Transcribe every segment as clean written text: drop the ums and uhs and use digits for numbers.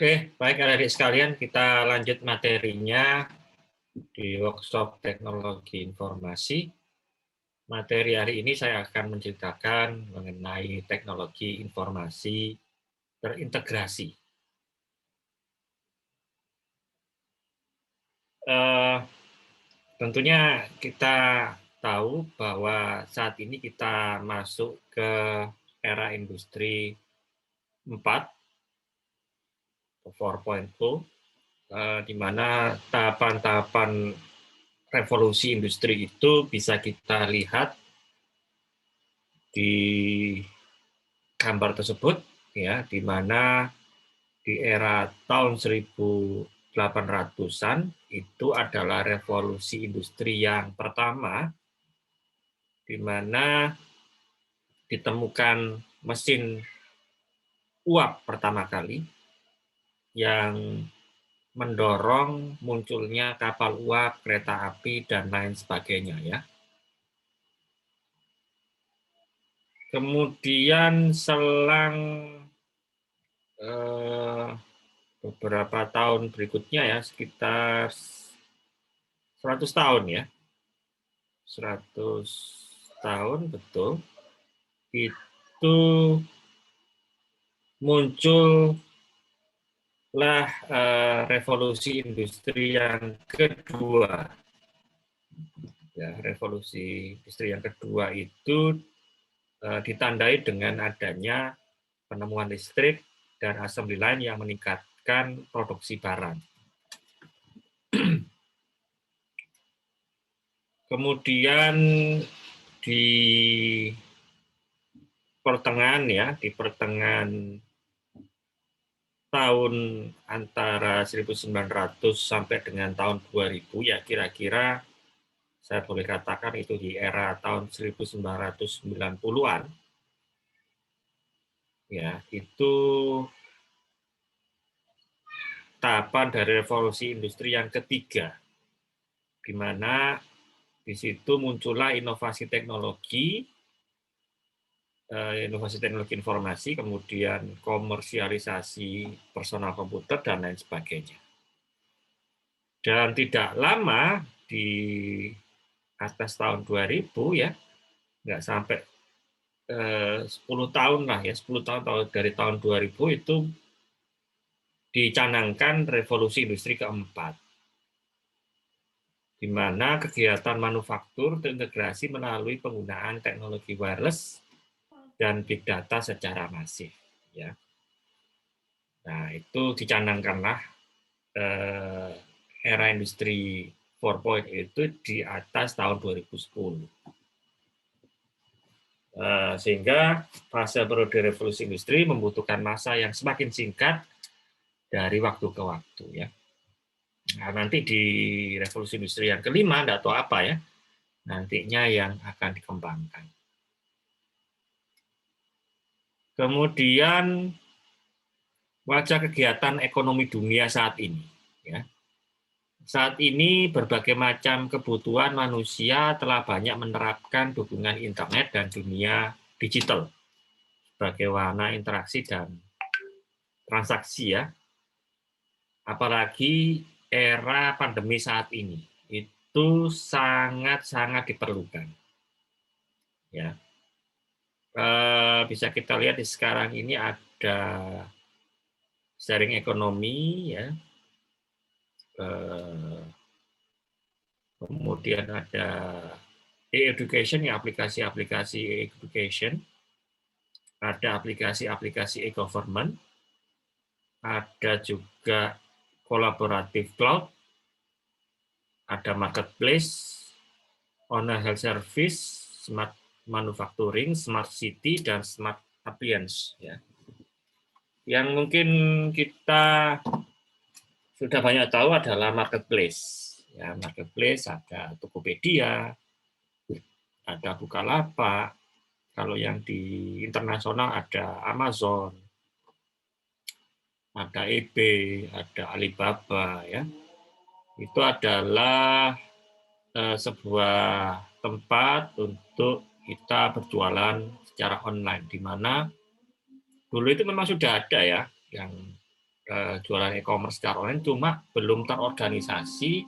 Oke, baik adik-adik sekalian, kita lanjut materinya di workshop teknologi informasi. Materi hari ini saya akan menceritakan mengenai teknologi informasi terintegrasi. Tentunya kita tahu bahwa saat ini kita masuk ke era industri 4, 4.0, di mana tahapan-tahapan revolusi industri itu bisa kita lihat di gambar tersebut, ya, di mana di era tahun 1800-an itu adalah revolusi industri yang pertama, di mana ditemukan mesin uap pertama kali yang mendorong munculnya kapal uap, kereta api, dan lain sebagainya, ya. Kemudian selang beberapa tahun berikutnya, ya, sekitar 100 tahun, ya. 100 tahun, betul. Itu muncullah revolusi industri yang kedua. Ya, revolusi industri yang kedua itu ditandai dengan adanya penemuan listrik dan assembly line yang meningkatkan produksi barang. Kemudian di pertengahan, ya, di pertengahan tahun antara 1900 sampai dengan tahun 2000, ya, kira-kira saya boleh katakan itu di era tahun 1990-an, ya, itu tahapan dari revolusi industri yang ketiga, di mana di situ muncullah inovasi teknologi informasi, kemudian komersialisasi personal komputer, dan lain sebagainya. Dan tidak lama, di atas tahun 2000, ya, nggak sampai 10 tahun lah, ya, 10 tahun dari tahun 2000 itu dicanangkan revolusi industri keempat, di mana kegiatan manufaktur terintegrasi melalui penggunaan teknologi wireless dan big data secara masif, ya. Nah, itu dicanangkanlah era industri 4.0 itu di atas tahun 2010. Sehingga fase periode revolusi industri membutuhkan masa yang semakin singkat dari waktu ke waktu, ya. Nah, nanti di revolusi industri yang kelima, enggak tahu apa, ya, nantinya yang akan dikembangkan. Kemudian wajah kegiatan ekonomi dunia saat ini, ya. Saat ini berbagai macam kebutuhan manusia telah banyak menerapkan dukungan internet dan dunia digital sebagai warna interaksi dan transaksi, ya. Apalagi era pandemi saat ini itu sangat-sangat diperlukan, ya. Bisa kita lihat di sekarang ini ada sharing ekonomi, ya. Kemudian ada e-education, ya, aplikasi-aplikasi e-education, ada aplikasi-aplikasi e-government, ada juga kolaboratif cloud, ada marketplace, online health service, smart manufacturing, smart city, dan smart appliance, ya. Yang mungkin kita sudah banyak tahu adalah marketplace. Ya, marketplace ada Tokopedia, ada Bukalapak. Kalau yang di internasional ada Amazon, ada eBay, ada Alibaba, ya. Itu adalah sebuah tempat untuk kita berjualan secara online, di mana dulu itu memang sudah ada, ya, yang jualan e-commerce secara online, cuma belum terorganisasi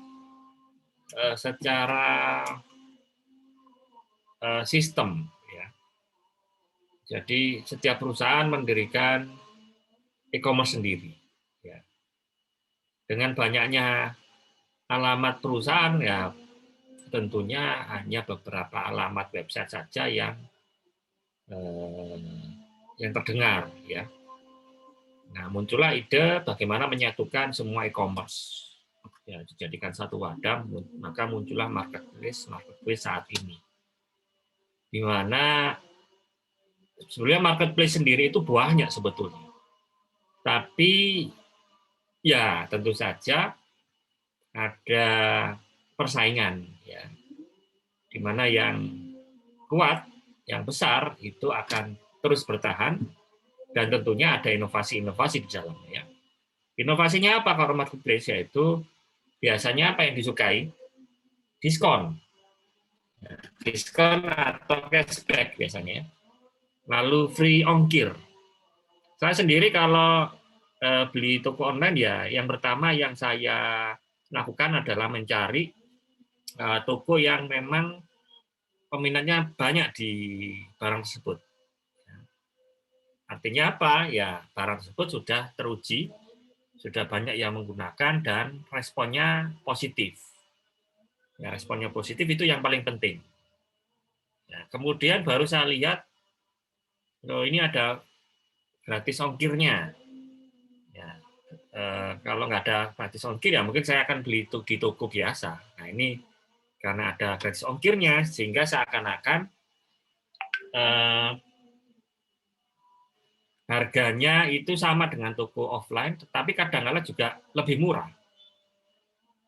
secara sistem. Ya. Jadi setiap perusahaan mendirikan e-commerce sendiri. Ya. Dengan banyaknya alamat perusahaan, ya tentunya hanya beberapa alamat website saja yang terdengar. Ya. Nah, muncullah ide bagaimana menyatukan semua e-commerce. Ya, dijadikan satu wadah, maka muncullah marketplace saat ini. Di mana sebenarnya marketplace sendiri itu banyak sebetulnya. Tapi ya tentu saja ada persaingan, ya, di mana yang kuat, yang besar itu akan terus bertahan, dan tentunya ada inovasi-inovasi di dalamnya. Ya. Inovasinya apa kalau marketplace? Yaitu biasanya apa yang disukai? Diskon. Diskon atau cashback biasanya. Lalu free ongkir. Saya sendiri kalau beli toko online, ya yang pertama yang saya lakukan adalah mencari toko yang memang peminatnya banyak di barang tersebut. Artinya apa? Ya barang tersebut sudah teruji, sudah banyak yang menggunakan, dan responnya positif. Ya, responnya positif itu yang paling penting. Ya, kemudian baru saya lihat, oh ini ada gratis ongkirnya. Ya, kalau nggak ada gratis ongkir, ya mungkin saya akan beli di toko biasa. Nah ini karena ada gratis ongkirnya, sehingga seakan-akan harganya itu sama dengan toko offline, tetapi kadang-kala juga lebih murah.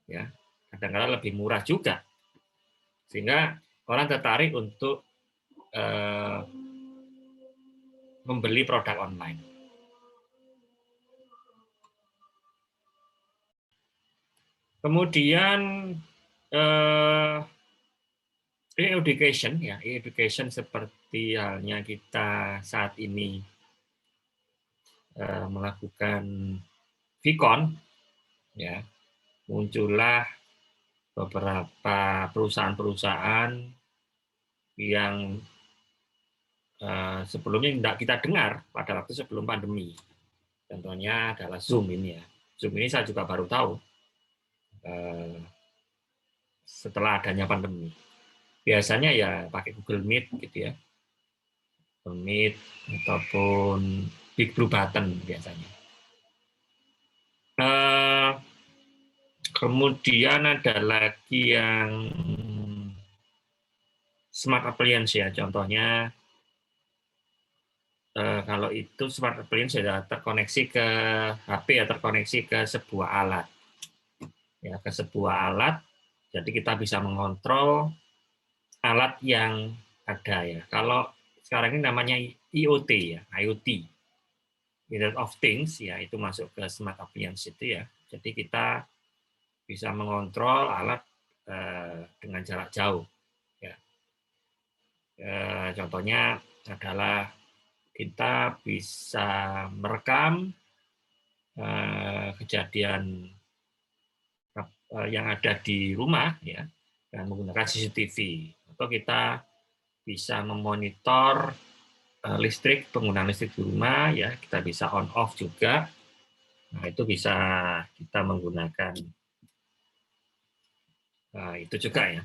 Ya, kadang-kala lebih murah juga, sehingga orang tertarik untuk membeli produk online. Kemudian e-education, ya, e-education seperti halnya kita saat ini melakukan Vkon, ya, muncullah beberapa perusahaan-perusahaan yang sebelumnya tidak kita dengar pada waktu sebelum pandemi. Contohnya adalah Zoom ini, ya. Zoom ini saya juga baru tahu setelah adanya pandemi. Biasanya ya pakai Google Meet gitu, ya. Google Meet ataupun Big Blue Button biasanya. Kemudian ada lagi yang smart appliance, ya. Contohnya kalau itu smart appliance sudah terkoneksi ke HP, ya, terkoneksi ke sebuah alat. Ya, ke sebuah alat, jadi kita bisa mengontrol alat yang ada, ya. Kalau sekarang ini namanya IoT, ya, IoT, Internet of Things, ya, itu masuk ke smart appliance itu, ya. Jadi kita bisa mengontrol alat dengan jarak jauh, ya. Contohnya adalah kita bisa merekam kejadian yang ada di rumah, ya, dan menggunakan CCTV, atau kita bisa memonitor listrik, penggunaan listrik di rumah, ya, kita bisa on off juga. Nah, itu bisa kita menggunakan itu juga, ya,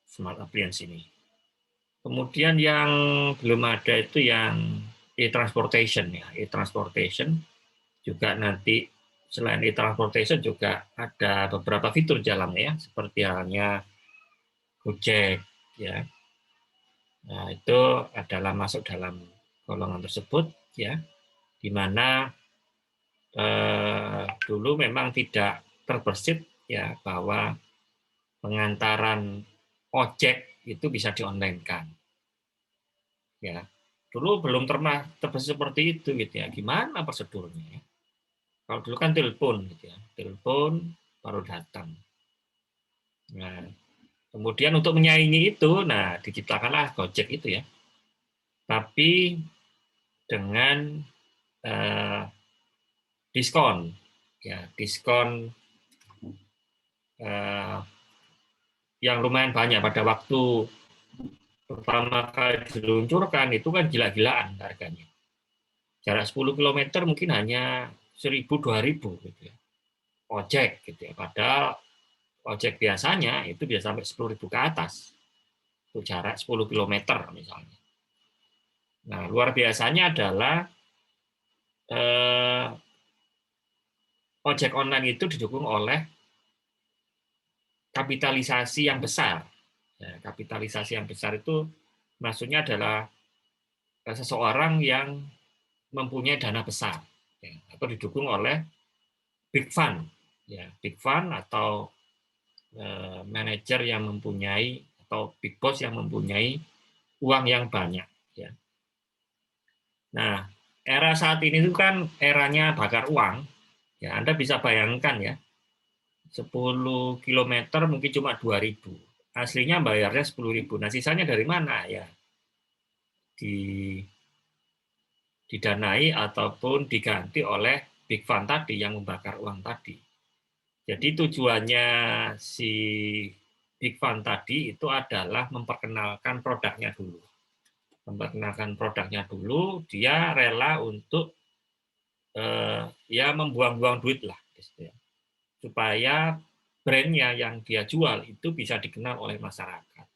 smart appliance ini. Kemudian yang belum ada itu yang e-transportation, ya. E-transportation juga nanti selain e-transportation juga ada beberapa fitur di dalamnya, ya, seperti halnya Gojek, ya. Nah, itu adalah masuk dalam golongan tersebut, ya, di mana dulu memang tidak terbersit, ya, bahwa pengantaran ojek itu bisa di-online-kan. Ya, dulu belum pernah terbersit seperti itu, gitu, ya. Gimana prosedurnya? Kalau dulu kan telepon, gitu, ya. Telepon baru datang. Nah, kemudian untuk menyaingi itu, nah diciptakanlah Gojek itu, ya. Tapi dengan diskon, ya diskon yang lumayan banyak pada waktu pertama kali diluncurkan itu kan gila-gilaan harganya. Jarak 10 km mungkin hanya 1.000 2.000 gitu ya. Ojek gitu ya. Padahal ojek biasanya itu bisa sampai 10.000 ke atas. Untuk jarak 10 km misalnya. Nah, luar biasanya adalah ojek online itu didukung oleh kapitalisasi yang besar. Ya, kapitalisasi yang besar itu maksudnya adalah seseorang yang mempunyai dana besar, ya, atau didukung oleh big fund, ya, big fund atau manajer yang mempunyai atau big boss yang mempunyai uang yang banyak. Ya. Nah, era saat ini itu kan eranya bakar uang. Ya, Anda bisa bayangkan ya, 10 kilometer mungkin cuma 2.000. Aslinya bayarnya 10.000. Nah, sisanya dari mana? Ya, didanai ataupun diganti oleh big fund tadi yang membakar uang tadi. Jadi tujuannya si big fund tadi itu adalah memperkenalkan produknya dulu. Memperkenalkan produknya dulu, dia rela untuk ya membuang-buang duit lah, gitu ya, supaya brandnya yang dia jual itu bisa dikenal oleh masyarakat.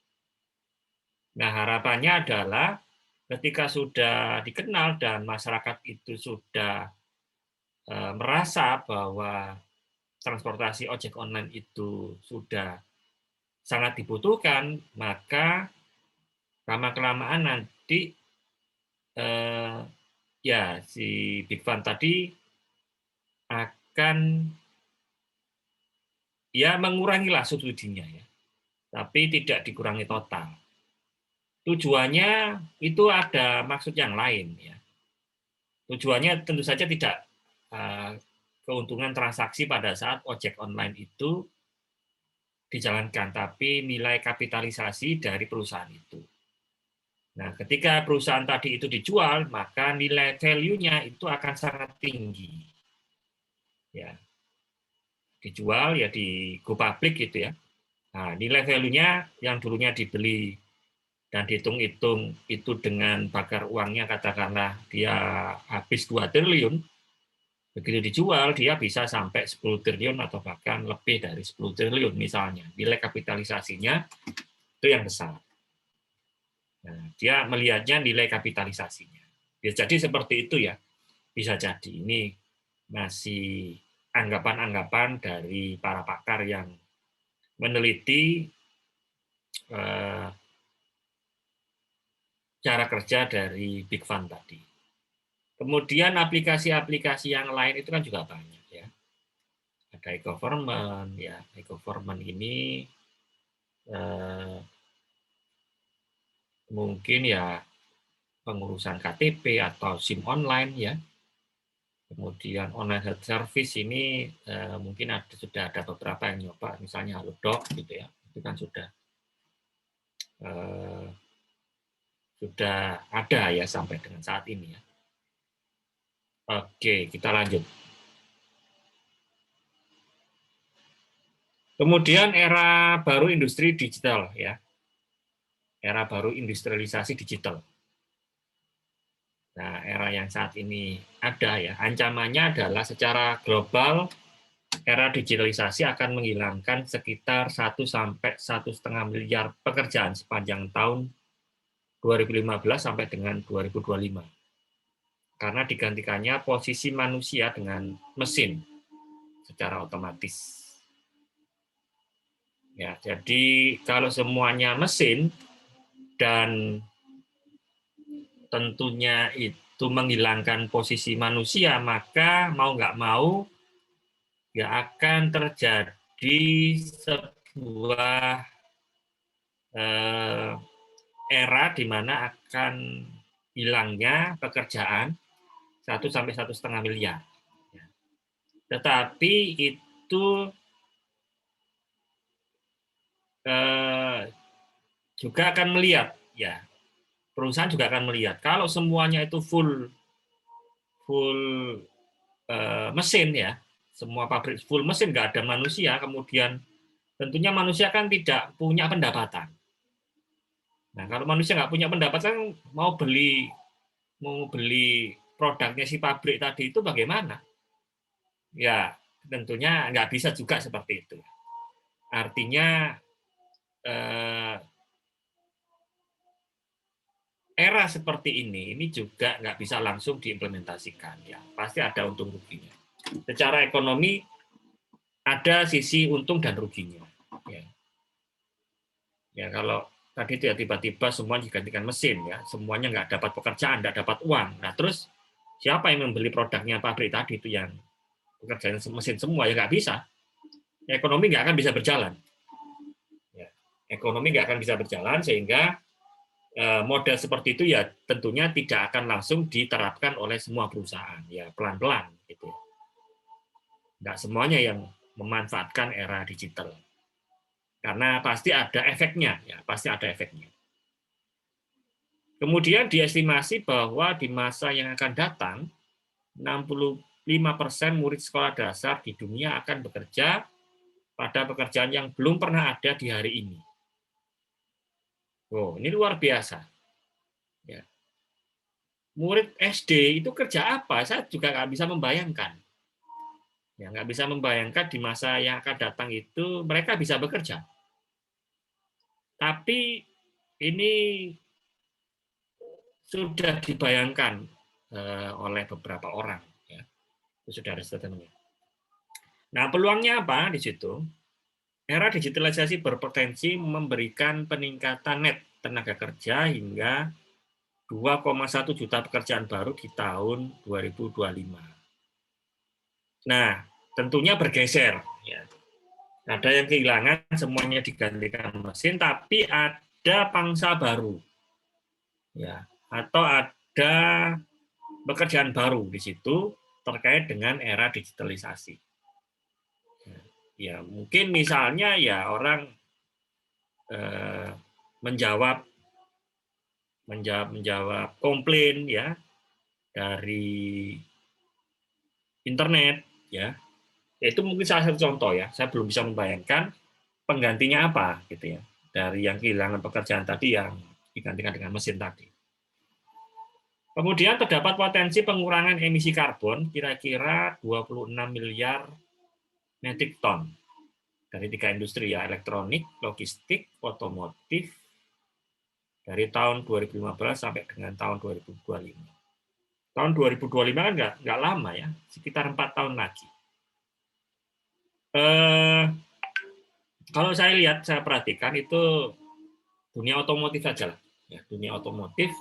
Nah, harapannya adalah ketika sudah dikenal dan masyarakat itu sudah merasa bahwa transportasi ojek online itu sudah sangat dibutuhkan, maka lama-kelamaan nanti ya si Big Fund tadi akan ya mengurangilah subsidinya ya, tapi tidak dikurangi total. Tujuannya itu ada maksud yang lain ya. Tujuannya tentu saja tidak keuntungan transaksi pada saat ojek online itu dijalankan, tapi nilai kapitalisasi dari perusahaan itu. Nah, ketika perusahaan tadi itu dijual, maka nilai value-nya itu akan sangat tinggi. Ya, dijual ya di go public gitu ya. Nah, nilai value-nya yang dulunya dibeli dan dihitung-hitung itu dengan bakar uangnya katakanlah dia habis 2 triliun, begitu dijual dia bisa sampai 10 triliun atau bahkan lebih dari 10 triliun misalnya. Nilai kapitalisasinya itu yang besar. Nah, dia melihatnya nilai kapitalisasinya. Ya, jadi seperti itu ya. Bisa jadi ini masih anggapan-anggapan dari para pakar yang meneliti cara kerja dari Big Fund tadi. Kemudian aplikasi-aplikasi yang lain itu kan juga banyak ya. Ada e-government ya. E-government ini mungkin ya pengurusan KTP atau SIM online ya. Kemudian online health service ini mungkin sudah ada beberapa yang nyoba, misalnya Halodoc gitu ya. Itu kan sudah ada ya sampai dengan saat ini ya. Oke, kita lanjut. Kemudian era baru industri digital ya. Era baru industrialisasi digital. Nah, era yang saat ini ada ya, ancamannya adalah secara global era digitalisasi akan menghilangkan sekitar 1 sampai 1,5 miliar pekerjaan sepanjang tahun 2015 sampai dengan 2025. Karena digantikannya posisi manusia dengan mesin secara otomatis. Ya, jadi kalau semuanya mesin dan tentunya itu menghilangkan posisi manusia, maka mau nggak mau ya akan terjadi sebuah era di mana akan hilangnya pekerjaan 1 sampai 1,5 miliar. Tetapi itu juga akan melihat ya, perusahaan juga akan melihat kalau semuanya itu full mesin ya, semua pabrik full mesin, nggak ada manusia, kemudian tentunya manusia kan tidak punya pendapatan. Nah, kalau manusia nggak punya pendapatan, mau beli produknya si pabrik tadi itu bagaimana? Ya, tentunya nggak bisa juga seperti itu. Artinya eh, era seperti ini juga nggak bisa langsung diimplementasikan ya, pasti ada untung ruginya. Secara ekonomi ada sisi untung dan ruginya. Ya, ya kalau tadi itu ya tiba-tiba semua digantikan mesin ya, semuanya nggak dapat pekerjaan, nggak dapat uang. Nah terus siapa yang membeli produknya pabrik tadi itu yang pekerjaan mesin semua ya nggak bisa. Ekonomi nggak akan bisa berjalan. Ya, ekonomi nggak akan bisa berjalan sehingga model seperti itu ya tentunya tidak akan langsung diterapkan oleh semua perusahaan ya pelan-pelan gitu. Nggak semuanya yang memanfaatkan era digital karena pasti ada efeknya ya pasti ada efeknya. Kemudian diestimasi bahwa di masa yang akan datang 65% murid sekolah dasar di dunia akan bekerja pada pekerjaan yang belum pernah ada di hari ini. Oh, ini luar biasa. Ya. Murid SD itu kerja apa? Saya juga nggak bisa membayangkan. Ya, nggak bisa membayangkan di masa yang akan datang itu mereka bisa bekerja. Tapi ini sudah dibayangkan oleh beberapa orang, ya, saudara-saudaranya. Nah, peluangnya apa di situ? Era digitalisasi berpotensi memberikan peningkatan net tenaga kerja hingga 2,1 juta pekerjaan baru di tahun 2025. Nah, tentunya bergeser. Ya. Ada yang kehilangan, semuanya digantikan mesin, tapi ada pangsa baru. Ya. Atau ada pekerjaan baru di situ terkait dengan era digitalisasi. Ya, mungkin misalnya ya orang eh, menjawab komplain ya dari internet ya. Itu mungkin salah satu contoh ya. Saya belum bisa membayangkan penggantinya apa gitu ya. Dari yang kehilangan pekerjaan tadi yang digantikan dengan mesin tadi. Kemudian terdapat potensi pengurangan emisi karbon kira-kira 26 miliar metrik ton dari 3 industri ya, elektronik, logistik, otomotif dari tahun 2015 sampai dengan tahun 2025. Tahun 2025 kan nggak lama ya, sekitar 4 tahun lagi. Kalau saya perhatikan itu dunia otomotif saja lah. Ya, dunia otomotif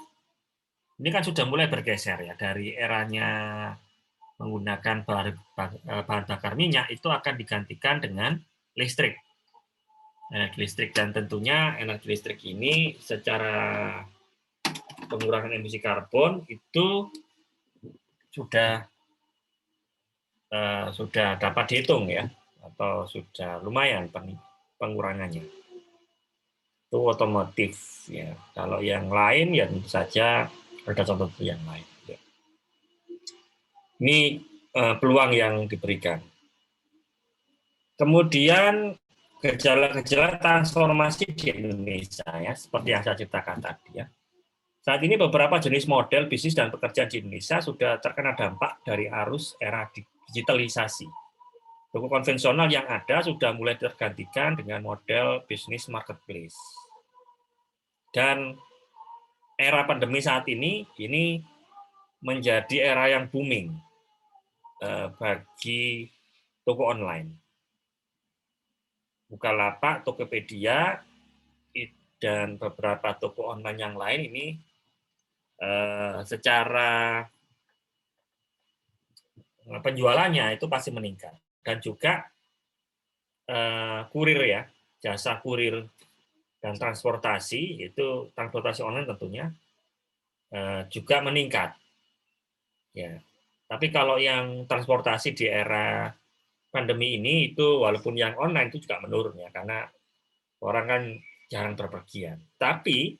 ini kan sudah mulai bergeser ya dari eranya menggunakan bahan bakar minyak itu akan digantikan dengan listrik. Energi listrik dan tentunya energi listrik ini secara pengurangan emisi karbon itu sudah dapat dihitung ya atau sudah lumayan pengurangannya. Itu otomotif ya. Kalau yang lain ya tentu saja ada contoh yang lain. Ya. Ini peluang yang diberikan. Kemudian gejala-gejala transformasi di Indonesia ya, seperti yang saya ceritakan tadi ya. Saat ini beberapa jenis model bisnis dan pekerjaan di Indonesia sudah terkena dampak dari arus era digitalisasi. Toko konvensional yang ada sudah mulai tergantikan dengan model bisnis marketplace. Dan era pandemi saat ini menjadi era yang booming bagi toko online. Bukalapak, Tokopedia, dan beberapa toko online yang lain ini secara penjualannya itu pasti meningkat. Dan juga kurir ya, jasa kurir dan transportasi, itu transportasi online tentunya juga meningkat. Ya. Tapi kalau yang transportasi di era pandemi ini itu walaupun yang online itu juga menurun ya karena orang kan jarang berpergian. Tapi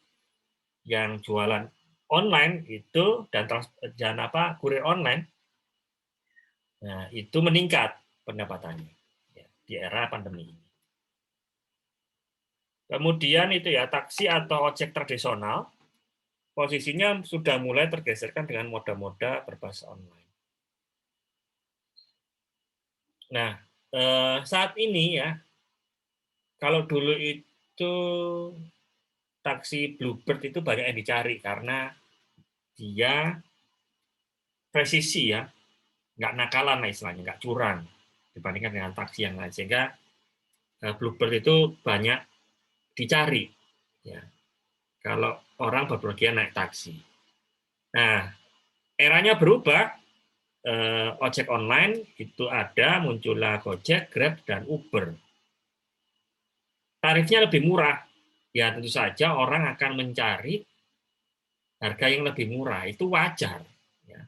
yang jualan online itu dan kurir online Nah, itu meningkat pendapatannya ya, di era pandemi ini. Kemudian itu ya, taksi atau ojek tradisional, posisinya sudah mulai tergeserkan dengan moda-moda berbasis online. Nah, saat ini ya, kalau dulu itu taksi Bluebird itu banyak yang dicari karena dia presisi ya, nggak nakalan lah istilahnya, nggak curang dibandingkan dengan taksi yang lain, sehingga Bluebird itu banyak dicari ya kalau orang bepergian naik taksi. Nah, eranya berubah, ojek online itu ada, muncullah Gojek, Grab, dan Uber. Tarifnya lebih murah, ya tentu saja orang akan mencari harga yang lebih murah, itu wajar. Ya.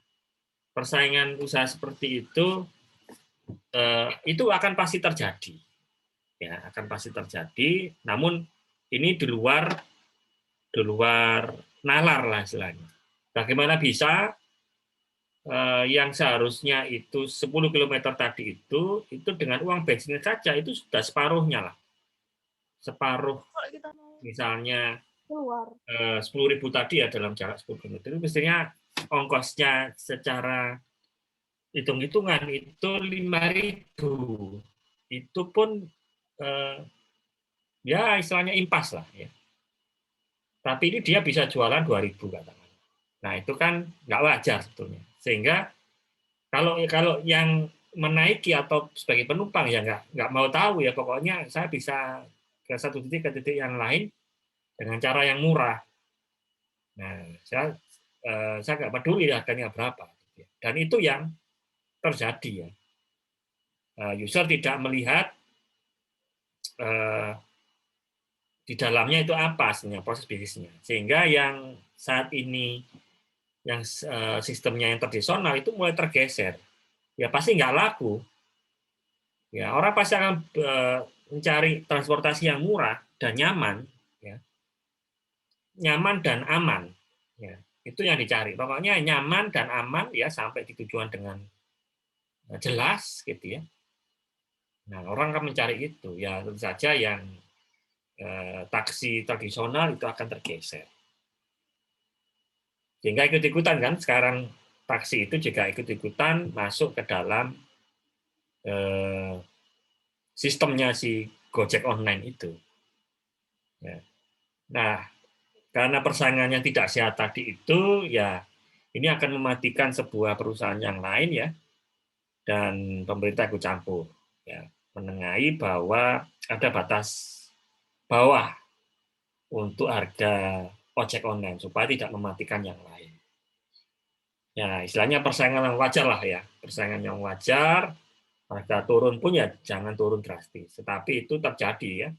Persaingan usaha seperti itu akan pasti terjadi, ya akan pasti terjadi. Namun ini di luar nalar lah istilahnya. Bagaimana bisa yang seharusnya itu 10 km tadi itu dengan uang bensin saja itu sudah separuhnya lah. Separuh misalnya 10.000 tadi ya dalam jarak 10 km itu mestinya ongkosnya secara hitung-hitungan itu 5.000. Itu pun ya istilahnya impas lah ya. Tapi ini dia bisa jualan 2.000 katakan. Nah, itu kan nggak wajar sebetulnya. Sehingga kalau yang menaiki atau sebagai penumpang ya nggak mau tahu ya, pokoknya saya bisa ke satu titik ke titik yang lain dengan cara yang murah. Nah, saya nggak peduli harganya berapa. Dan itu yang terjadi ya. User tidak melihat di dalamnya itu apa sebenarnya proses bisnisnya. Sehingga yang saat ini yang sistemnya yang tradisional itu mulai tergeser. Ya pasti nggak laku. Ya, orang pasti akan mencari transportasi yang murah dan nyaman, ya. Nyaman dan aman. Ya, itu yang dicari. Pokoknya nyaman dan aman ya sampai di tujuan dengan jelas gitu ya. Nah, orang akan mencari itu. Ya, tentu saja yang taksi tradisional itu akan tergeser. Sehingga ikut-ikutan kan sekarang taksi itu juga ikut-ikutan masuk ke dalam sistemnya si Gojek online itu. Ya. Nah, karena persaingannya tidak sehat tadi itu, ya ini akan mematikan sebuah perusahaan yang lain ya, dan pemerintah ikut campur. Ya, menengahi bahwa ada batas bawah untuk harga ojek online supaya tidak mematikan yang lain. Ya, istilahnya persaingan yang wajar lah ya, persaingan yang wajar. Harga turun pun ya jangan turun drastis, tetapi itu terjadi ya.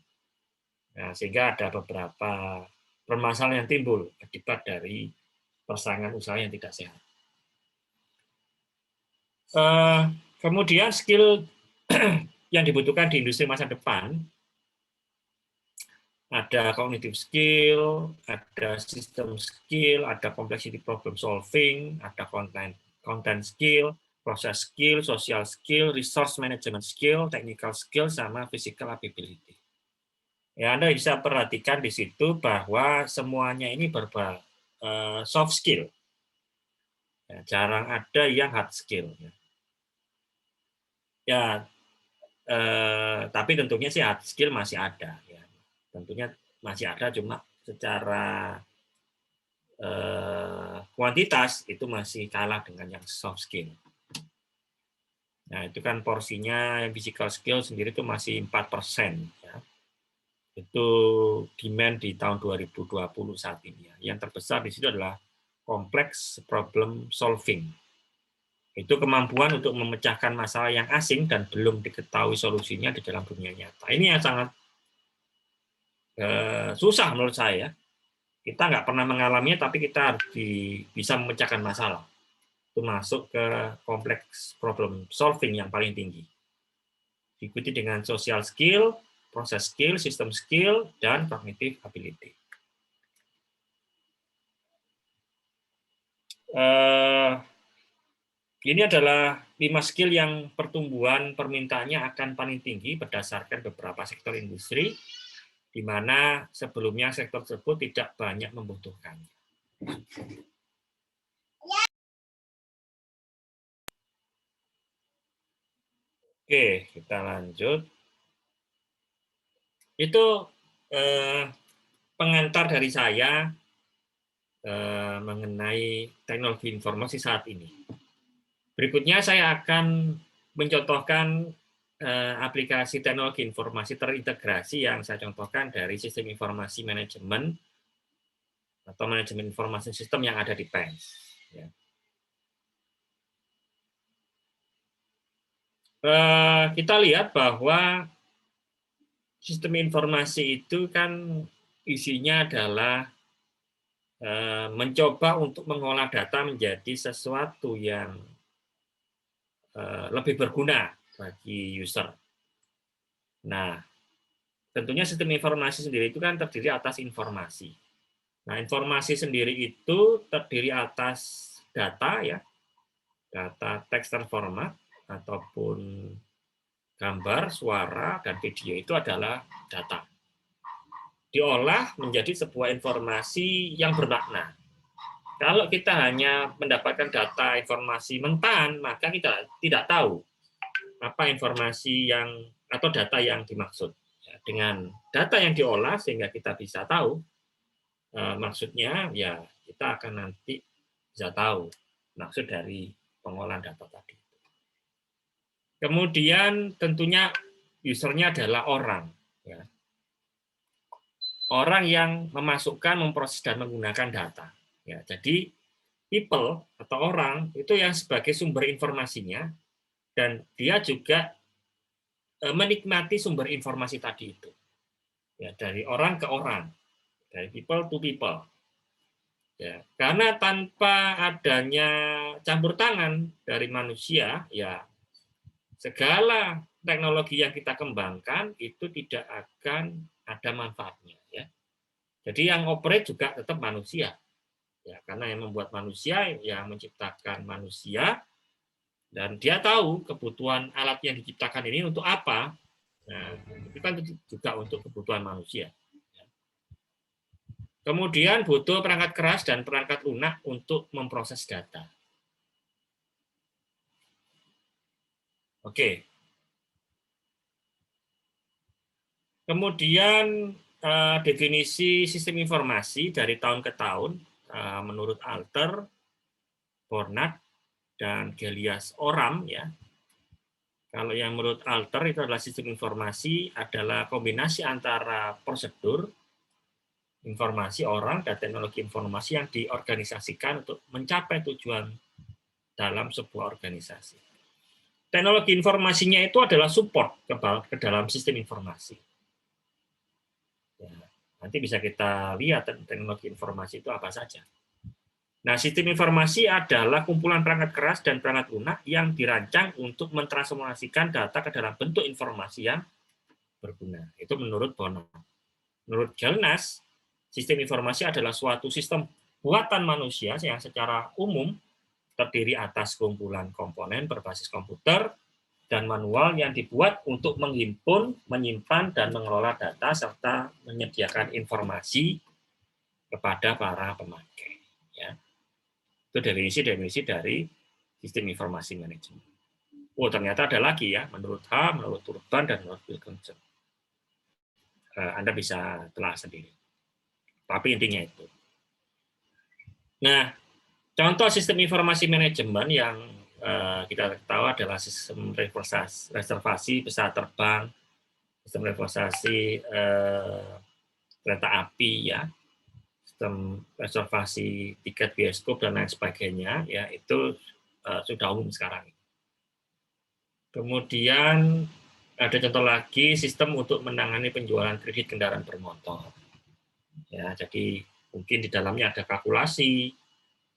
Nah, sehingga ada beberapa permasalahan yang timbul akibat dari persaingan usaha yang tidak sehat. Kemudian skill yang dibutuhkan di industri masa depan ada cognitive skill, ada system skill, ada complexity problem solving, ada content skill, process skill, social skill, resource management skill, technical skill, sama physical ability. Ya, Anda bisa perhatikan di situ bahwa semuanya ini soft skill. Ya, jarang ada yang hard skill. Ya, tapi tentunya sih hard skill masih ada. Ya. Tentunya masih ada, cuma secara kuantitas itu masih kalah dengan yang soft skill. Nah, itu kan porsinya yang physical skill sendiri itu masih 4%. Ya. Itu demand di tahun 2020 saat ini. Ya. Yang terbesar di situ adalah complex problem solving. Itu kemampuan untuk memecahkan masalah yang asing dan belum diketahui solusinya di dalam dunia nyata. Ini yang sangat susah menurut saya. Kita nggak pernah mengalaminya, tapi kita harus bisa memecahkan masalah. Itu masuk ke kompleks problem solving yang paling tinggi. Diikuti dengan social skill, process skill, system skill, dan cognitive ability. Ini adalah 5 skill yang pertumbuhan permintaannya akan paling tinggi berdasarkan beberapa sektor industri, di mana sebelumnya sektor tersebut tidak banyak membutuhkannya. Oke, kita lanjut. Itu pengantar dari saya mengenai teknologi informasi saat ini. Berikutnya saya akan mencontohkan aplikasi teknologi informasi terintegrasi yang saya contohkan dari sistem informasi manajemen atau manajemen informasi sistem yang ada di PENS. Ya. Kita lihat bahwa sistem informasi itu kan isinya adalah mencoba untuk mengolah data menjadi sesuatu yang lebih berguna bagi user. Nah, tentunya sistem informasi sendiri itu kan terdiri atas informasi. Nah, informasi sendiri itu terdiri atas data, ya, data teks terformat ataupun gambar, suara, dan video itu adalah data. Diolah menjadi sebuah informasi yang bermakna. Kalau kita hanya mendapatkan data informasi mentan, maka kita tidak tahu apa informasi yang atau data yang dimaksud. Dengan data yang diolah sehingga kita bisa tahu, maksudnya ya kita akan nanti bisa tahu maksud dari pengolahan data tadi. Kemudian tentunya usernya adalah orang. Ya. Orang yang memasukkan, memproses, dan menggunakan data. Ya, jadi people atau orang itu yang sebagai sumber informasinya, dan dia juga menikmati sumber informasi tadi itu. Ya, dari orang ke orang, dari people to people. Ya, karena tanpa adanya campur tangan dari manusia, ya segala teknologi yang kita kembangkan itu tidak akan ada manfaatnya. Ya. Jadi yang operate juga tetap manusia. Ya, karena yang membuat manusia, yang menciptakan manusia, dan dia tahu kebutuhan alat yang diciptakan ini untuk apa. Nah, itu kan juga untuk kebutuhan manusia. Kemudian butuh perangkat keras dan perangkat lunak untuk memproses data. Oke. Kemudian definisi sistem informasi dari tahun ke tahun menurut Alter, Bornat, dan Gelias Oram, ya. Kalau yang menurut Alter itu adalah sistem informasi adalah kombinasi antara prosedur, informasi orang, dan teknologi informasi yang diorganisasikan untuk mencapai tujuan dalam sebuah organisasi. Teknologi informasinya itu adalah support ke dalam sistem informasi. Ya, nanti bisa kita lihat teknologi informasi itu apa saja. Nah, sistem informasi adalah kumpulan perangkat keras dan perangkat lunak yang dirancang untuk mentransformasikan data ke dalam bentuk informasi yang berguna. Itu menurut Bonner. Menurut Gelnas, sistem informasi adalah suatu sistem buatan manusia yang secara umum terdiri atas kumpulan komponen berbasis komputer dan manual yang dibuat untuk menghimpun, menyimpan, dan mengelola data serta menyediakan informasi kepada para pemakai. Ya. Itu definisi dari sistem informasi manajemen. Oh, ternyata ada lagi ya, menurut H, menurut Urban, dan menurut Wilkinson. Anda bisa telah sendiri. Tapi intinya itu. Nah, contoh sistem informasi manajemen yang kita tahu adalah sistem reservasi pesawat terbang, sistem reservasi kereta api, ya, sistem reservasi tiket bioskop dan lain sebagainya, ya itu sudah umum sekarang. Kemudian ada contoh lagi sistem untuk menangani penjualan kredit kendaraan bermotor. Ya, jadi mungkin di dalamnya ada kalkulasi,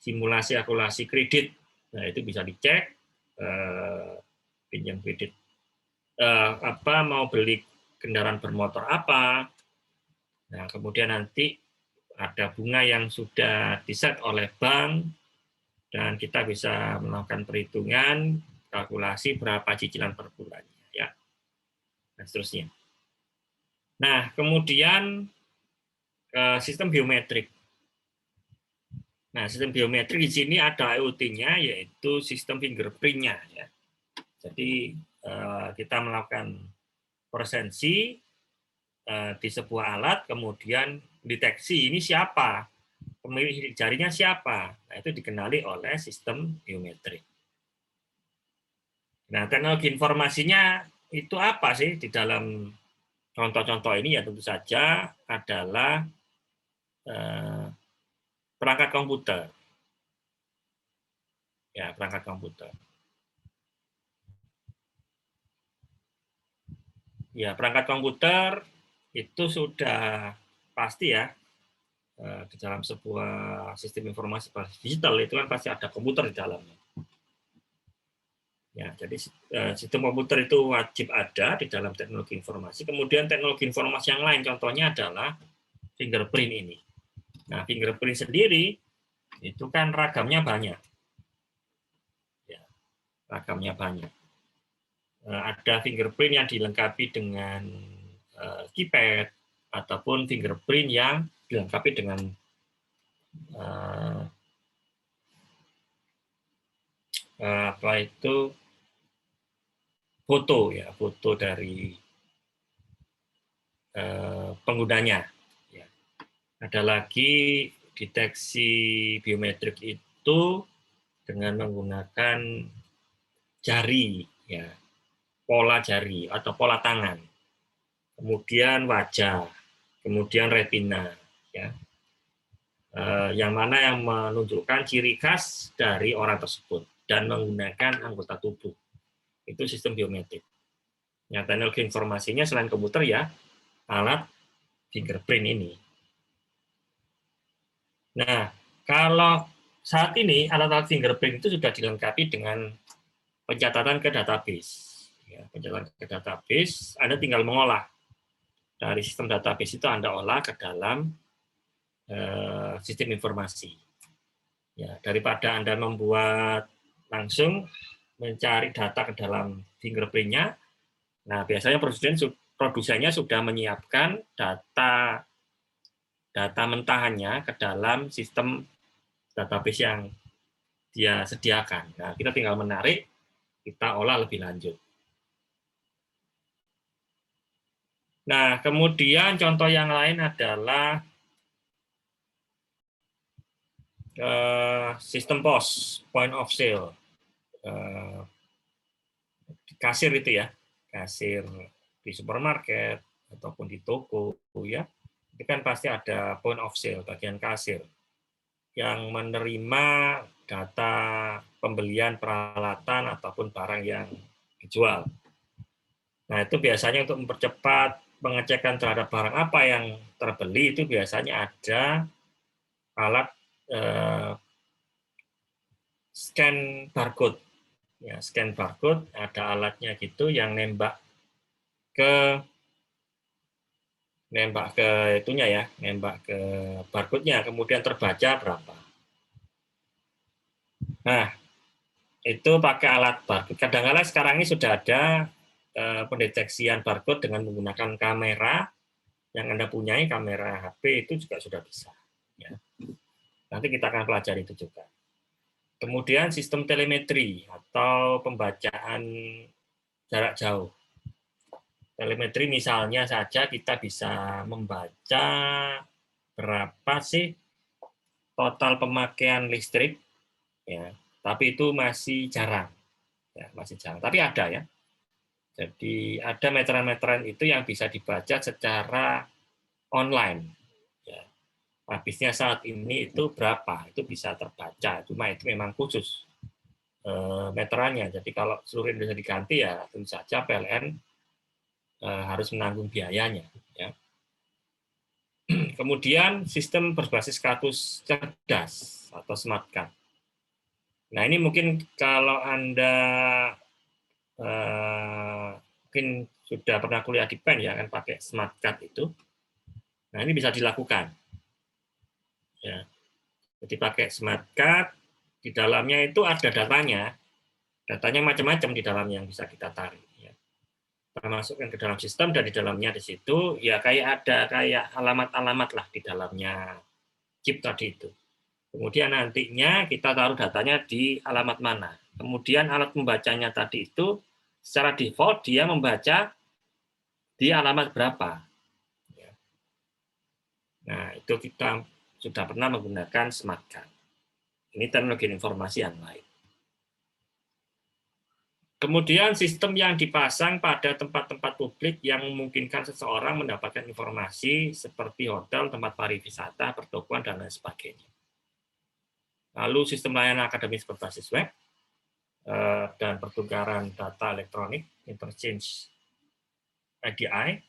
simulasi kalkulasi kredit. Nah, itu bisa dicek pinjam kredit apa mau beli kendaraan bermotor apa. Nah, kemudian nanti ada bunga yang sudah diset oleh bank. dan kita bisa melakukan perhitungan kalkulasi berapa cicilan per bulannya, ya, dan seterusnya. Nah, kemudian sistem biometrik. Nah, sistem biometrik di sini ada IoT-nya, yaitu sistem fingerprint-nya. Ya. Jadi kita melakukan presensi di sebuah alat, kemudian deteksi ini siapa, pemilik jarinya siapa. Nah, itu dikenali oleh sistem biometrik. Nah, teknologi informasinya itu apa sih di dalam contoh-contoh ini? Ya tentu saja adalah perangkat komputer. Ya, perangkat komputer. Ya, perangkat komputer itu sudah pasti ya di dalam sebuah sistem informasi digital itu kan pasti ada komputer di dalamnya. Ya, jadi sistem komputer itu wajib ada di dalam teknologi informasi. Kemudian teknologi informasi yang lain contohnya adalah fingerprint ini. Nah, fingerprint sendiri itu kan ragamnya banyak. Ya, ragamnya banyak. Ada fingerprint yang dilengkapi dengan keypad ataupun fingerprint yang dilengkapi dengan apa itu foto ya, foto dari penggunanya. Ya. Ada lagi deteksi biometrik itu dengan menggunakan jari, ya, pola jari atau pola tangan, kemudian wajah, kemudian retina, ya, yang mana yang menunjukkan ciri khas dari orang tersebut dan menggunakan anggota tubuh. Itu sistem biometrik. Ya, teknologi informasinya selain komputer ya alat fingerprint ini. Nah, kalau saat ini alat-alat fingerprint itu sudah dilengkapi dengan pencatatan ke database. Ya, pencatatan ke database, Anda tinggal mengolah dari sistem database itu Anda olah ke dalam sistem informasi. Ya, daripada Anda membuat langsung mencari data ke dalam fingerprint-nya, nah biasanya produsennya sudah menyiapkan data mentahannya ke dalam sistem database yang dia sediakan. Nah, kita tinggal menarik, kita olah lebih lanjut. Nah, kemudian contoh yang lain adalah sistem POS, point of sale. Kasir itu ya, kasir di supermarket ataupun di toko ya. Itu kan pasti ada point of sale, bagian kasir yang menerima data pembelian peralatan ataupun barang yang dijual. Nah, itu biasanya untuk mempercepat pengecekan terhadap barang apa yang terbeli itu biasanya ada alat scan barcode. Ya, scan barcode, ada alatnya gitu yang nembak ke itunya ya, nembak ke barcode-nya, kemudian terbaca berapa. Nah, itu pakai alat barcode. Kadang-kadang sekarang ini sudah ada pendeteksian barcode dengan menggunakan kamera yang Anda punyai, kamera HP itu juga sudah bisa. Ya. Nanti kita akan pelajari itu juga. Kemudian sistem telemetri atau pembacaan jarak jauh. Telemetri misalnya saja kita bisa membaca berapa sih total pemakaian listrik, ya, tapi itu masih jarang. Ya, masih jarang, tapi ada ya. Jadi ada meteran-meteran itu yang bisa dibaca secara online. Ya. Habisnya saat ini itu berapa, itu bisa terbaca. Cuma itu memang khusus meterannya. Jadi kalau seluruh Indonesia diganti ya tentu saja PLN harus menanggung biayanya. Ya. Kemudian sistem berbasis kartu cerdas atau smart card. Nah ini mungkin kalau Anda mungkin sudah pernah kuliah di PEN ya kan pakai smart card itu. Nah ini bisa dilakukan. Ya. Jadi pakai smart card, Di dalamnya itu ada datanya. Datanya macam-macam di dalamnya yang bisa kita tarik. Ya. Kita masukkan ke dalam sistem dan di dalamnya di situ ya ada alamat-alamat lah di dalamnya chip tadi itu. Kemudian nantinya kita taruh datanya di alamat mana. Kemudian alat pembacanya tadi itu secara default dia membaca di alamat berapa. Ya. Nah, itu kita sudah pernah menggunakan smart card. Ini teknologi informasi yang lain. Kemudian sistem yang dipasang pada tempat-tempat publik yang memungkinkan seseorang mendapatkan informasi seperti hotel, tempat pariwisata, pertokoan, dan lain sebagainya. Lalu sistem layanan akademis berbasis web dan pertukaran data elektronik, interchange EDI,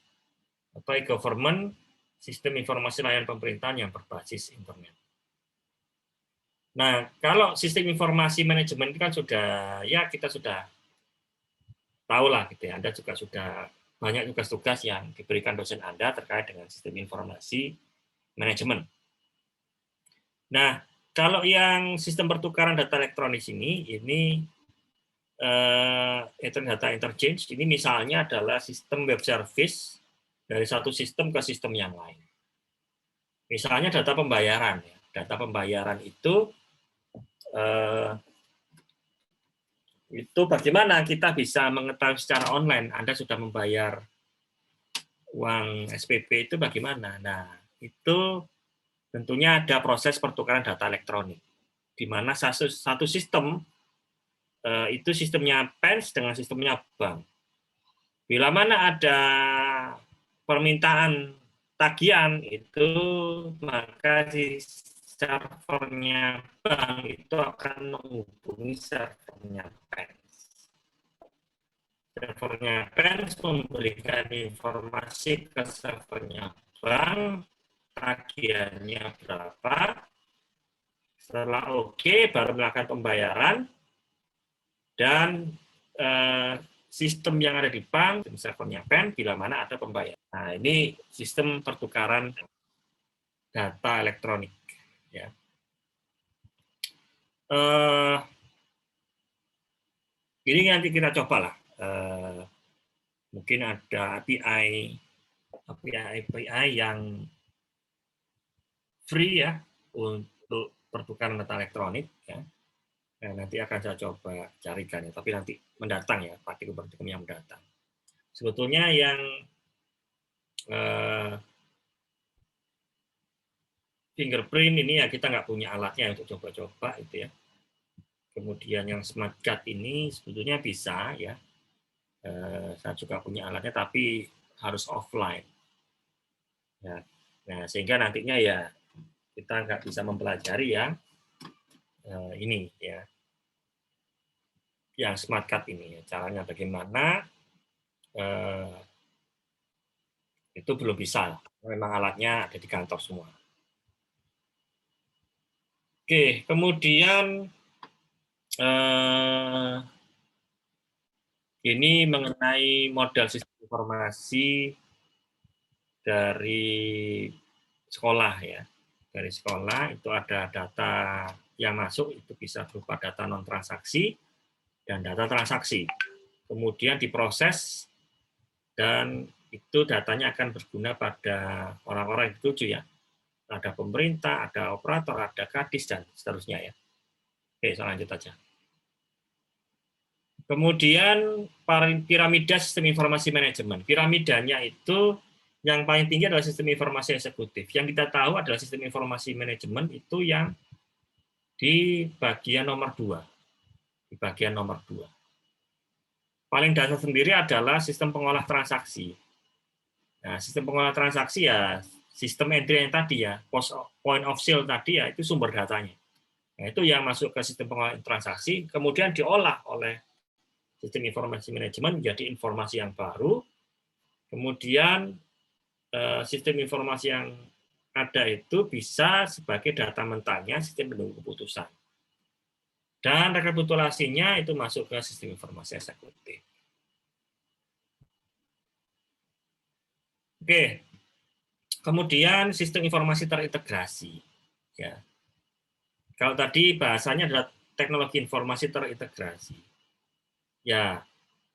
atau e-government, sistem informasi layanan pemerintahan yang berbasis internet. Nah, kalau sistem informasi manajemen itu kan sudah, ya kita sudah tahu lah gitu ya, Anda juga sudah banyak tugas-tugas yang diberikan dosen Anda terkait dengan sistem informasi manajemen. Nah, kalau yang sistem pertukaran data elektronik ini data interchange, ini misalnya adalah sistem web service dari satu sistem ke sistem yang lain. Misalnya data pembayaran. Data pembayaran itu bagaimana kita bisa mengetahui secara online Anda sudah membayar uang SPP itu bagaimana? Nah, itu tentunya ada proses pertukaran data elektronik, di mana satu sistem itu sistemnya PENS dengan sistemnya bank. Bila mana ada permintaan tagihan itu, maka di servernya bank itu akan menghubungi servernya PENS. Servernya PENS memberikan informasi ke servernya bank, tagihannya berapa, setelah oke baru melakukan pembayaran, dan sistem yang ada di bank, servernya PEN, bila mana ada pembayaran. Nah, ini sistem pertukaran data elektronik. Ya. Ini nanti kita cobalah. Mungkin ada API yang free ya untuk pertukaran data elektronik. Ya. Nah, nanti akan saya coba carikan ya, tapi nanti mendatang ya, praktikum yang mendatang. Sebetulnya yang fingerprint ini ya kita nggak punya alatnya untuk coba-coba itu ya. Kemudian yang smart card ini sebetulnya bisa ya. Saya juga punya alatnya tapi harus offline. Ya. Nah, sehingga nantinya ya kita nggak bisa mempelajari yang ini ya. Yang smart card ini ya. Caranya bagaimana itu belum bisa. Memang alatnya ada di kantor semua. Oke, kemudian ini mengenai model sistem informasi dari sekolah ya. Dari sekolah itu ada data yang masuk, itu bisa berupa data non-transaksi dan data transaksi. Kemudian diproses dan itu datanya akan berguna pada orang-orang yang dituju ya. Ada pemerintah, ada operator, ada kadis, dan seterusnya ya. Oke, saya lanjut aja. Kemudian piramida sistem informasi manajemen. Piramidanya itu yang paling tinggi adalah sistem informasi eksekutif. Yang kita tahu adalah sistem informasi manajemen itu yang di bagian nomor 2. Di bagian nomor 2. Paling dasar sendiri adalah sistem pengolah transaksi. Nah, sistem pengolah transaksi ya sistem entry yang tadi ya, point of sale tadi ya, itu sumber datanya. Nah, itu yang masuk ke sistem pengolah transaksi, kemudian diolah oleh sistem informasi manajemen menjadi informasi yang baru, kemudian sistem informasi yang ada itu bisa sebagai data mentahnya sistem pendukung keputusan. Dan rekapitulasinya itu masuk ke sistem informasi eksekutif. Oke, kemudian sistem informasi terintegrasi. Ya. Kalau tadi bahasanya adalah teknologi informasi terintegrasi. Ya,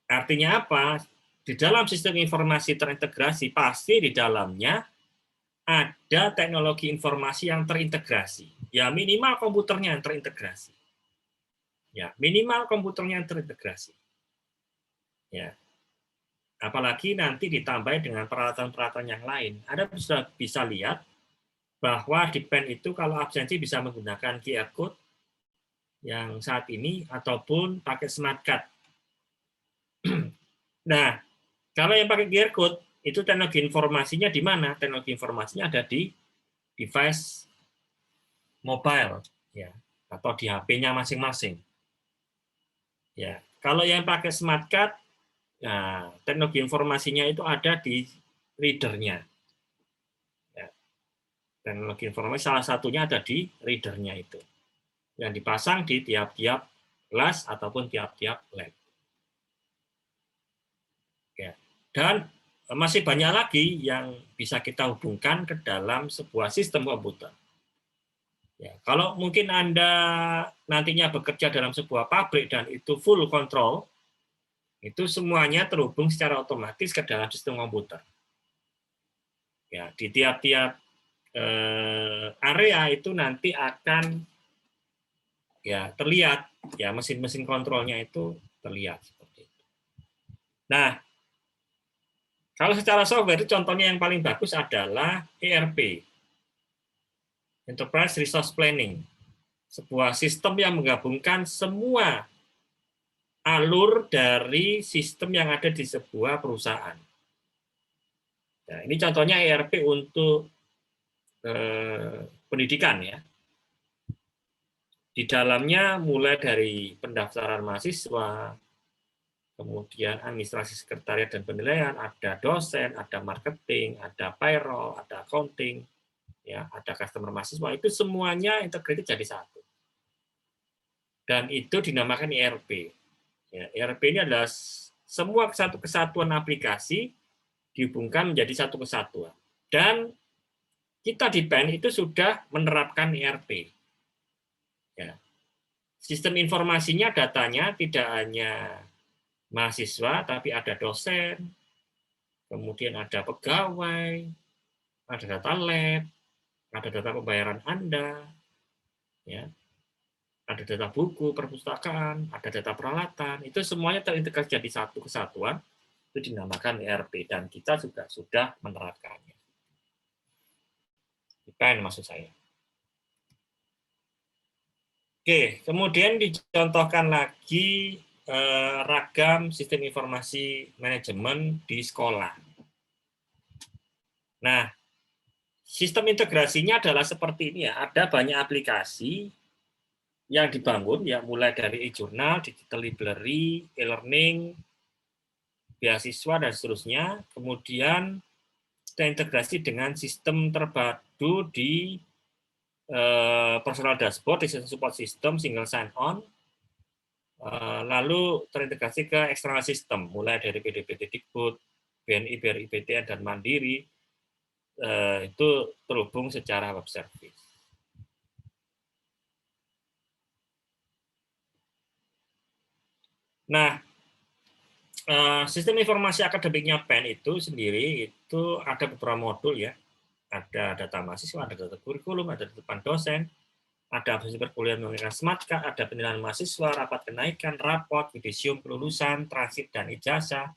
artinya apa? Di dalam sistem informasi terintegrasi pasti di dalamnya ada teknologi informasi yang terintegrasi. Ya, minimal komputernya yang terintegrasi. Ya, minimal komputernya yang terintegrasi. Ya. Apalagi nanti ditambah dengan peralatan-peralatan yang lain. Anda bisa lihat bahwa di PEN itu kalau absensi bisa menggunakan QR code yang saat ini ataupun pakai smart card. Nah, kalau yang pakai QR code itu teknologi informasinya di mana? Teknologi informasinya ada di device mobile, ya, atau di HP-nya masing-masing. Ya, kalau yang pakai smart card, nah, teknologi informasinya itu ada di readernya. Ya, teknologi informasi salah satunya ada di readernya itu, yang dipasang di tiap-tiap kelas ataupun tiap-tiap lab. Ya, dan masih banyak lagi yang bisa kita hubungkan ke dalam sebuah sistem komputer. Ya, kalau mungkin Anda nantinya bekerja dalam sebuah pabrik dan itu full control, itu semuanya terhubung secara otomatis ke dalam sistem komputer. Ya, di tiap-tiap area itu nanti akan ya terlihat ya mesin-mesin kontrolnya itu terlihat seperti itu. Nah, kalau secara software itu contohnya yang paling bagus adalah ERP, Enterprise Resource Planning, sebuah sistem yang menggabungkan semua alur dari sistem yang ada di sebuah perusahaan. Nah, ini contohnya ERP untuk pendidikan ya. Di dalamnya mulai dari pendaftaran mahasiswa, kemudian administrasi sekretariat dan penilaian, ada dosen, ada marketing, ada payroll, ada accounting, ya, ada customer mahasiswa, itu semuanya integrated jadi satu. Dan itu dinamakan ERP. Ya, ERP ini adalah semua kesatuan aplikasi dihubungkan menjadi satu kesatuan. Dan kita di PEN itu sudah menerapkan ERP. Ya. Sistem informasinya, datanya tidak hanya mahasiswa, tapi ada dosen, kemudian ada pegawai, ada data lab, ada data pembayaran Anda, ya, ada data buku perpustakaan, ada data peralatan, itu semuanya terintegrasi jadi satu kesatuan, itu dinamakan ERP, dan kita juga sudah menerapkannya. PEN maksud saya. Oke, kemudian dicontohkan lagi ragam sistem informasi manajemen di sekolah. Nah, sistem integrasinya adalah seperti ini ya, ada banyak aplikasi yang dibangun ya, mulai dari e-journal, digital library, e-learning, beasiswa dan seterusnya. Kemudian terintegrasi dengan sistem terpadu di personal dashboard, di support system, single sign-on, lalu terintegrasi ke eksternal sistem, mulai dari PDP Dikbud, BNI, BRI, BTN, dan Mandiri, itu terhubung secara web service. Nah, sistem informasi akademiknya PEN itu sendiri itu ada beberapa modul ya. Ada data mahasiswa, ada data kurikulum, ada depan dosen, ada absensi perkuliahan menggunakan smart card, ada penilaian mahasiswa, rapat kenaikan, raport, yudisium kelulusan, transit dan ijazah,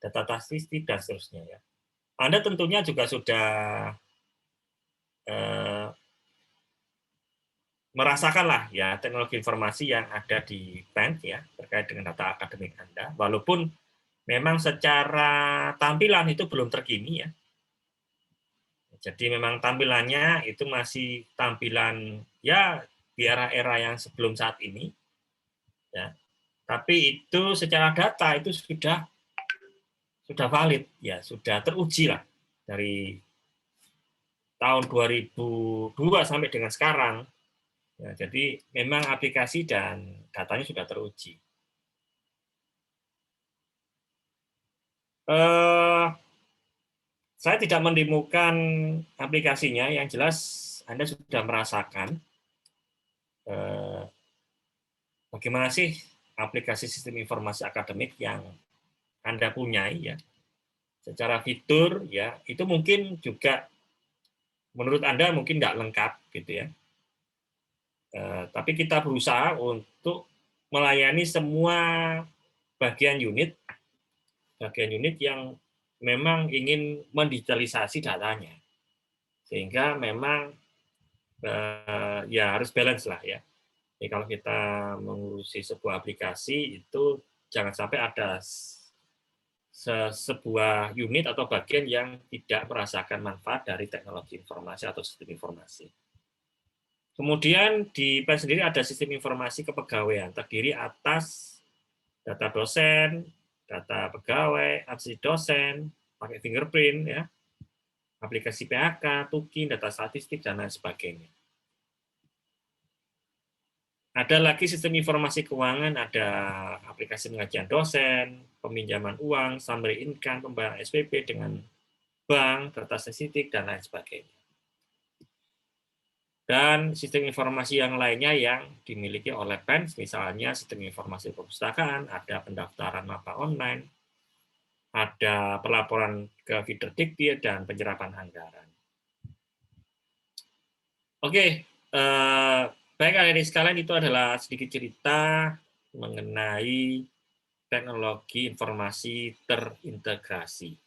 data statistik dan seterusnya ya. Anda tentunya juga sudah merasakanlah ya teknologi informasi yang ada di PEN ya terkait dengan data akademik Anda, walaupun memang secara tampilan itu belum terkini ya. Jadi memang tampilannya itu masih tampilan ya di era-era yang sebelum saat ini. Ya. Tapi itu secara data itu sudah valid ya, sudah teruji lah dari tahun 2002 sampai dengan sekarang. Ya, jadi memang aplikasi dan datanya sudah teruji. Saya tidak mendemokan aplikasinya, yang jelas Anda sudah merasakan bagaimana sih aplikasi sistem informasi akademik yang Anda punyai ya, secara fitur ya, itu mungkin juga menurut Anda mungkin nggak lengkap gitu ya. Tapi kita berusaha untuk melayani semua bagian unit yang memang ingin mendigitalisasi datanya. Sehingga memang ya harus balance lah ya. Jadi kalau kita mengurusi sebuah aplikasi itu jangan sampai ada sebuah unit atau bagian yang tidak merasakan manfaat dari teknologi informasi atau sistem informasi. Kemudian di PEN sendiri ada sistem informasi kepegawaian, terdiri atas data dosen, data pegawai, absensi dosen, pakai fingerprint, ya, aplikasi PHK, Tukin, data statistik, dan lain sebagainya. Ada lagi sistem informasi keuangan, ada aplikasi pengajian dosen, peminjaman uang, summary income, pembayaran SPP dengan bank, data sensitif, dan lain sebagainya. Dan sistem informasi yang lainnya yang dimiliki oleh PEN, misalnya sistem informasi perpustakaan, ada pendaftaran mata online, ada pelaporan ke feeder Dikti, dan penyerapan anggaran. Oke, baik adik-adik sekalian, itu adalah sedikit cerita mengenai teknologi informasi terintegrasi.